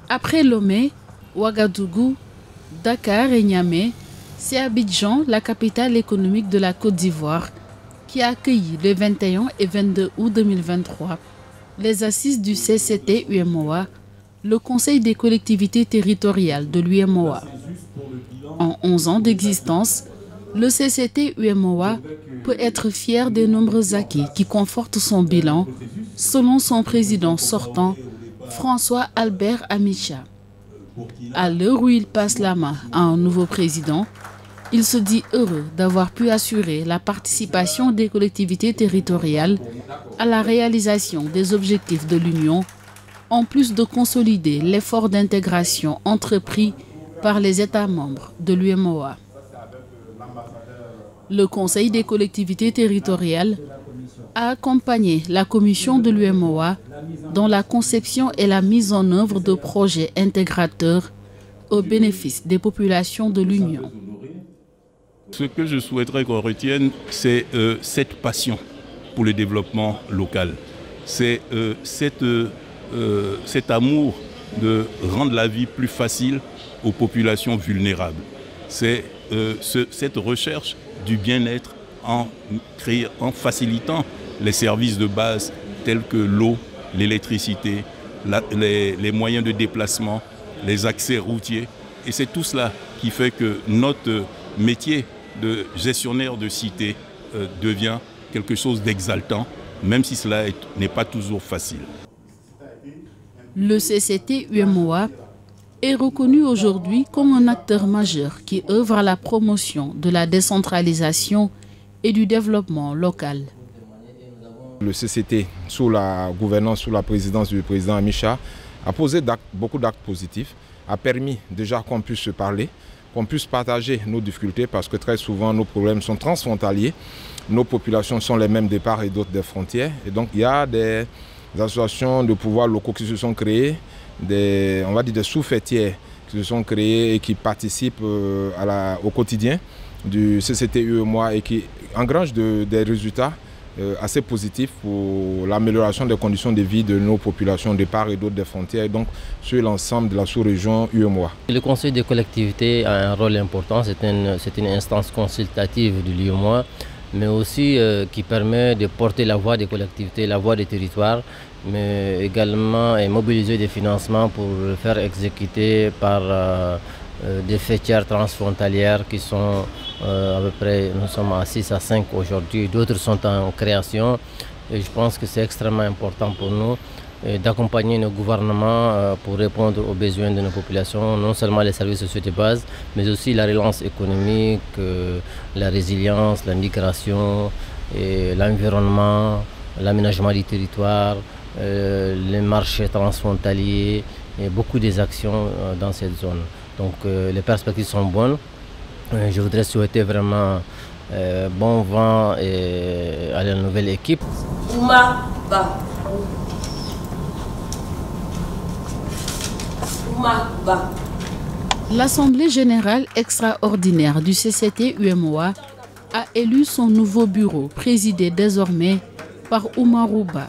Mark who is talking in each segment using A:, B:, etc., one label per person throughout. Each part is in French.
A: Après Lomé, Ouagadougou, Dakar et Niamey, c'est Abidjan, la capitale économique de la Côte d'Ivoire, qui a accueilli le 21 et 22 août 2023 les assises du CCT-UEMOA, le Conseil des collectivités territoriales de l'UEMOA. En 11 ans d'existence, le CCT-UEMOA peut être fier des nombreux acquis qui confortent son bilan, selon son président sortant, François Albert Amicha. À l'heure où il passe la main à un nouveau président, il se dit heureux d'avoir pu assurer la participation des collectivités territoriales à la réalisation des objectifs de l'Union, en plus de consolider l'effort d'intégration entrepris par les États membres de l'UEMOA. Le Conseil des collectivités territoriales a accompagné la commission de l'UEMOA dans la conception et la mise en œuvre de projets intégrateurs au bénéfice des populations de l'Union.
B: Ce que je souhaiterais qu'on retienne, c'est cette passion pour le développement local. C'est cet amour de rendre la vie plus facile aux populations vulnérables. C'est cette recherche du bien-être en facilitant les services de base tels que l'eau, l'électricité, les moyens de déplacement, les accès routiers. Et c'est tout cela qui fait que notre métier de gestionnaire de cité devient quelque chose d'exaltant, même si cela n'est pas toujours facile.
A: Le CCT-UEMOA est reconnu aujourd'hui comme un acteur majeur qui œuvre à la promotion de la décentralisation et du développement local.
C: Le CCT, sous la gouvernance, sous la présidence du président Amicha, a posé beaucoup d'actes positifs, a permis déjà qu'on puisse se parler, qu'on puisse partager nos difficultés parce que très souvent nos problèmes sont transfrontaliers, nos populations sont les mêmes des parts et d'autres des frontières. Et donc il y a des associations de pouvoirs locaux qui se sont créées, on va dire des sous-fêtières qui se sont créées et qui participent au quotidien du CCT-UEMOA et qui engrangent des résultats assez positifs pour l'amélioration des conditions de vie de nos populations de part et d'autre des frontières, donc sur l'ensemble de la sous-région UEMOA.
D: Le Conseil des collectivités a un rôle important, c'est une instance consultative de l'UEMOA, mais aussi qui permet de porter la voix des collectivités, la voix des territoires, mais également mobiliser des financements pour le faire exécuter par des fêtières transfrontalières qui sont à peu près, nous sommes à 6 à 5 aujourd'hui, d'autres sont en création. Et je pense que c'est extrêmement important pour nous d'accompagner nos gouvernements pour répondre aux besoins de nos populations, non seulement les services sociaux de base, mais aussi la relance économique, la résilience, la migration, l'environnement, l'aménagement du territoire, les marchés transfrontaliers et beaucoup des actions dans cette zone. Donc les perspectives sont bonnes. Je voudrais souhaiter vraiment bon vent à la nouvelle équipe.
A: L'Assemblée générale extraordinaire du CCT-UEMOA a élu son nouveau bureau, présidé désormais par Oumarou Ba,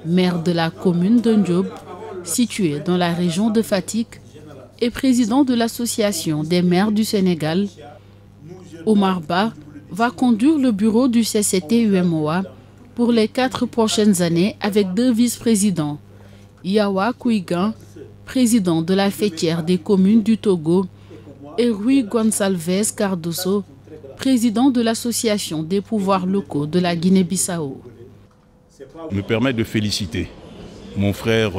A: maire de la commune de Ndiob, située dans la région de Fatick, et président de l'Association des maires du Sénégal. Oumar Ba va conduire le bureau du CCT-UEMOA pour les 4 prochaines années avec 2 vice-présidents, Yawa Kouigan, président de la fêtière des communes du Togo, et Rui Gonçalves Cardoso, président de l'Association des pouvoirs locaux de la Guinée-Bissau.
B: Me permet de féliciter mon frère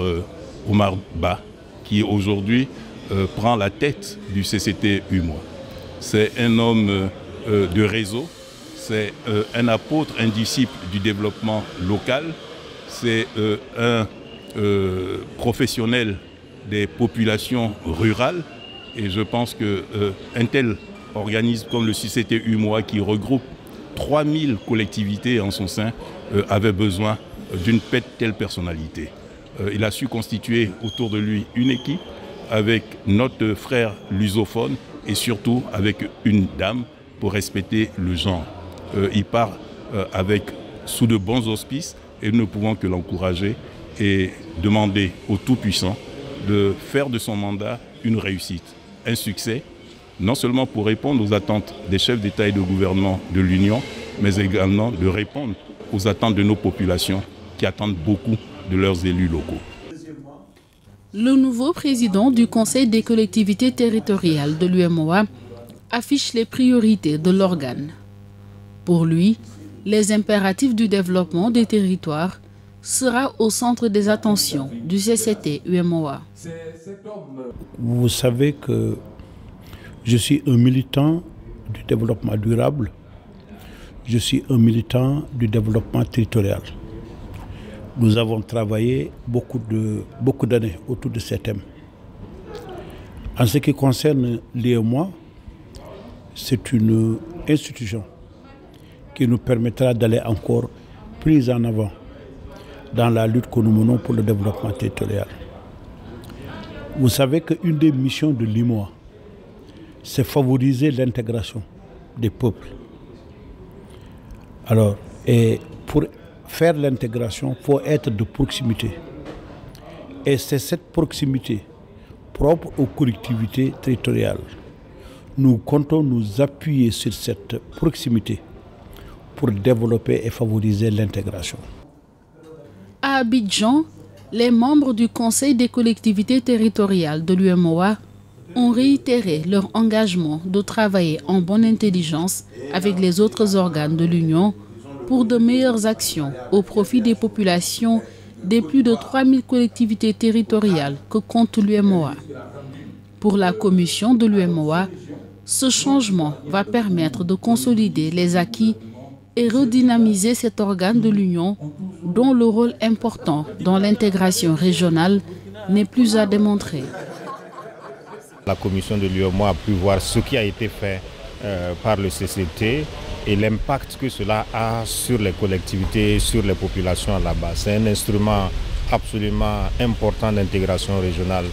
B: Oumar Ba, qui aujourd'hui prend la tête du CCT-UEMOA. C'est un homme de réseau, c'est un apôtre, un disciple du développement local, c'est un professionnel des populations rurales. Et je pense qu'un tel organisme comme le CCT UEMOA, qui regroupe 3000 collectivités en son sein, avait besoin d'une telle personnalité. Il a su constituer autour de lui une équipe avec notre frère lusophone et surtout avec une dame pour respecter le genre. Il part sous de bons auspices et nous ne pouvons que l'encourager et demander au Tout-Puissant de faire de son mandat une réussite, un succès, non seulement pour répondre aux attentes des chefs d'État et de gouvernement de l'Union, mais également de répondre aux attentes de nos populations qui attendent beaucoup de leurs élus locaux.
A: Le nouveau président du Conseil des collectivités territoriales de l'UEMOA affiche les priorités de l'organe. Pour lui, les impératifs du développement des territoires sera au centre des attentions du CCT UEMOA.
E: Vous savez que je suis un militant du développement durable, je suis un militant du développement territorial. Nous avons travaillé beaucoup d'années autour de ces thèmes. En ce qui concerne l'UEMOA, c'est une institution qui nous permettra d'aller encore plus en avant dans la lutte que nous menons pour le développement territorial. Vous savez qu'une des missions de l'UEMOA, c'est favoriser l'intégration des peuples. Alors, et pour faire l'intégration, il faut être de proximité. Et c'est cette proximité propre aux collectivités territoriales. Nous comptons nous appuyer sur cette proximité pour développer et favoriser l'intégration.
A: À Abidjan, les membres du Conseil des collectivités territoriales de l'UEMOA ont réitéré leur engagement de travailler en bonne intelligence avec les autres organes de l'Union pour de meilleures actions au profit des populations des plus de 3000 collectivités territoriales que compte l'UEMOA. Pour la commission de l'UEMOA, ce changement va permettre de consolider les acquis et redynamiser cet organe de l'Union dont le rôle important dans l'intégration régionale n'est plus à démontrer.
F: La commission de l'UEMOA a pu voir ce qui a été fait par le CCT et l'impact que cela a sur les collectivités, sur les populations là-bas. C'est un instrument absolument important d'intégration régionale.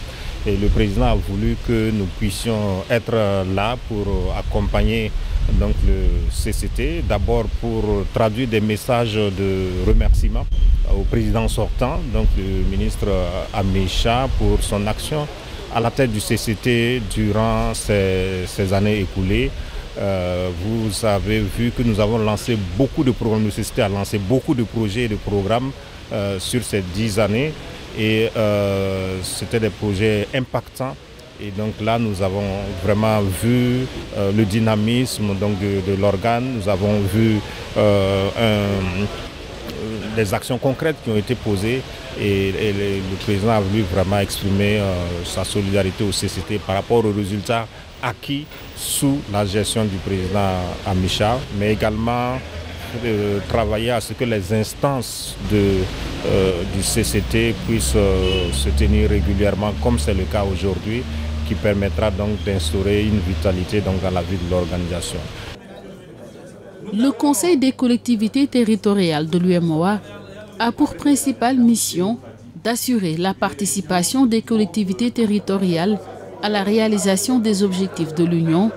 F: Et le président a voulu que nous puissions être là pour accompagner donc, le CCT, d'abord pour traduire des messages de remerciement au président sortant, donc le ministre Amisha, pour son action à la tête du CCT durant ces années écoulées. Vous avez vu que nous avons lancé beaucoup de programmes, le CCT a lancé beaucoup de projets et de programmes sur ces 10 années et c'était des projets impactants. Et donc là, nous avons vraiment vu le dynamisme donc, de l'organe, nous avons vu des actions concrètes qui ont été posées et le président a voulu vraiment exprimer sa solidarité au CCT par rapport aux résultats acquis sous la gestion du président Amisha, mais également travailler à ce que les instances du CCT puissent se tenir régulièrement comme c'est le cas aujourd'hui, qui permettra donc d'instaurer une vitalité donc, dans la vie de l'organisation.
A: Le Conseil des collectivités territoriales de l'UEMOA a pour principale mission d'assurer la participation des collectivités territoriales à la réalisation des objectifs de l'Union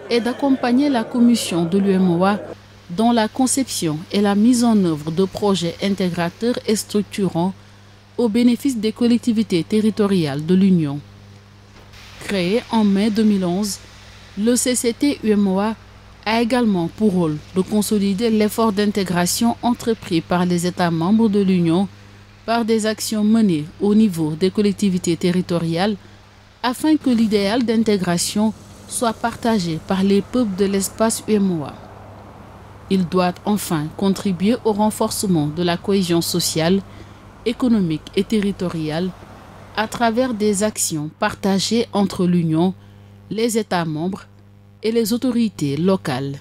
A: et d'accompagner la commission de l'UEMOA dans la conception et la mise en œuvre de projets intégrateurs et structurants au bénéfice des collectivités territoriales de l'Union. Créé en mai 2011, le CCT UEMOA a également pour rôle de consolider l'effort d'intégration entrepris par les États membres de l'Union par des actions menées au niveau des collectivités territoriales afin que l'idéal d'intégration soit partagé par les peuples de l'espace UEMOA. Il doit enfin contribuer au renforcement de la cohésion sociale, économique et territoriale à travers des actions partagées entre l'Union, les États membres et les autorités locales.